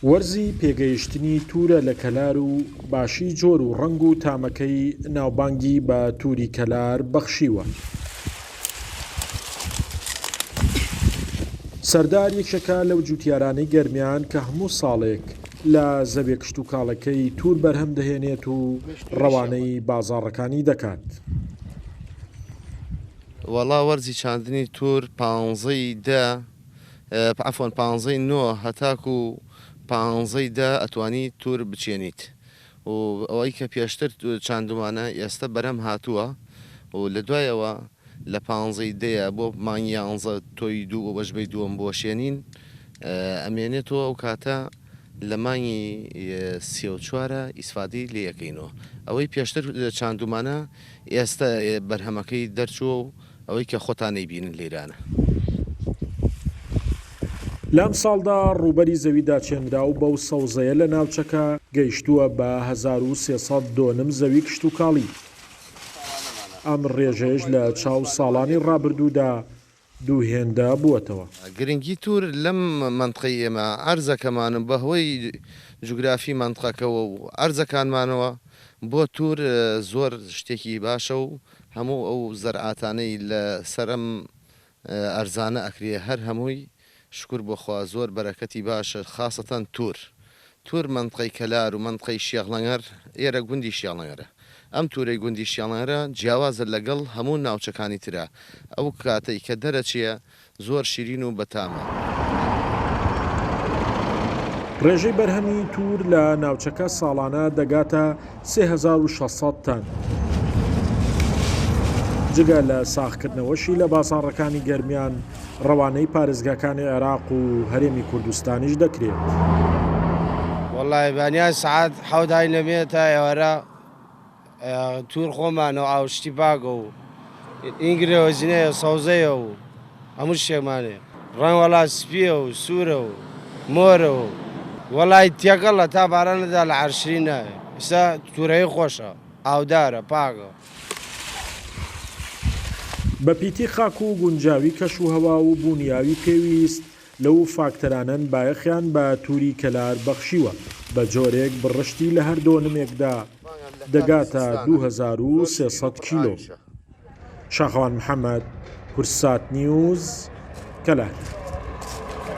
وەرزی پێگەیشتنی تورە لە کەلار و باشی جۆر و ڕەنگ و تامەکەی ناوبانگی بە تووری کەلار بەخشیوە. سەردار یەکشەکە لەو جوتیارانەی گەرمیان کە هەموو ساڵێک لە زەوێ کشت و کاڵەکەی توور بەرهەم دەهێنێت و ڕەوانەی بازاڕەکانی دەکات. وەڵا وەرزی چاندنی توور 15 نۆ هەتاکو 15 ئەتوانی توور بچێنیت و ئەوەی کە پێشتر چاندومانە ئێستا بەرەم هاتووە و لە دوایەوە لە 15 بۆ مانگی 11 تۆی دوو و بەشبەی دووەم بۆشێنین ئەمێنێتەوە ئەو کاتە لە مانگی 34 ئیسفادی لێ یەکەینەوە. ئەوەی پێشتر چاندومانە ئێستا بەرهەمەکەی دەرچووە و ئەوەی کە خۆتانەی بینن لێرانە. لام ساڵدا ڕووبەری زەویدا چێنرا و بەو سەوزەیە لە ناوچەکە گەیشتووە بە 1300 دۆنم زەوی کشت و کاڵی. ئەم ڕێژەیەش لە چاو ساڵانی ڕابردوودا دووهێندە بووەتەوە. گرنگی توور لەم منطقەی ئێمە ئەرزەکەمانم بەهۆی جوگرافی منطقەکەەوە و ئەرزەکانمانەوە بۆ توور زۆر شتێکی باشە و هەموو ئەو زەرعاتانەی لە سەرم ئەرزانە ئەکرێ هەر هەمووی شکر بۆخوا زۆر بەرەکەتی باشە خاستەن توور منطقەی کەلار و منطقەی شێغڵەنگەر ئێرە گوندی شێڵەنگەرە. ئەم توورەی گوندی شێڵەنگەرە جیاوازە لەگەڵ هەموو ناوچەکانی ترە ئەو کاتەی کە دەرەچیە زۆر شیرین و بەتامە. ڕێژەی بەرهەمی توور لە ناوچەکە ساڵانە دەگاتە 3600 تان. جگە لە ساختکردنەوەشی لە بازاڕەکانی گەرمیان ڕەوانەی پارێزگاکانی عێراق و هەرێمی کوردستانیش دەکرێت. وەڵای بانیان سعات حەوت لەمێ تا ئێوەرە توور خۆمانەوە ئاوشتی باگە و ئینگرەوە زینەیە سەوزەیە و هەموو شتێکمانێ ڕەنگ وەڵا سپیە و سوورە و مۆرە و وەڵای تێگەڵە تا بارانەدا لە عەرشرین نایە. ئێستا توورەی خۆشە ئاودارە پاگە. بە پیتی خاک و گونجاوی کەش و هەوا و بوونیاوی پێویست لەو فاکتەرانەن بایەخیان بە تووری کەلار بەخشیوە بە جۆرێک بڕشتی لە هەر دۆنمێکدا دەگاتە 2300 کیلۆ. شاخەوان محەممەد، کورسات نیوز، کەلار.